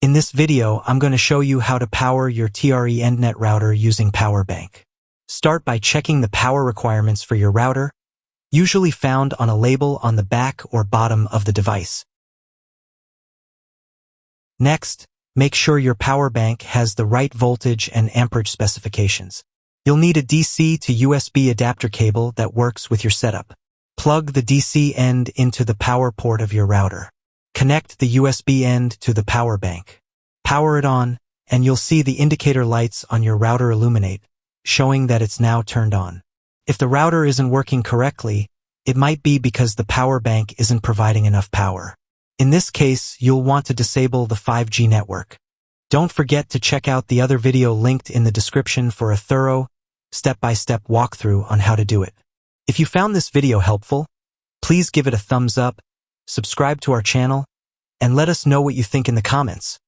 In this video, I'm going to show you how to power your TRENDnet router using power bank. Start by checking the power requirements for your router, usually found on a label on the back or bottom of the device. Next, make sure your power bank has the right voltage and amperage specifications. You'll need a DC to USB adapter cable that works with your setup. Plug the DC end into the power port of your router. Connect the USB end to the power bank. Power it on, and you'll see the indicator lights on your router illuminate, showing that it's now turned on. If the router isn't working correctly, it might be because the power bank isn't providing enough power. In this case, you'll want to disable the 5G network. Don't forget to check out the other video linked in the description for a thorough, step-by-step walkthrough on how to do it. If you found this video helpful, please give it a thumbs up, subscribe to our channel, and let us know what you think in the comments.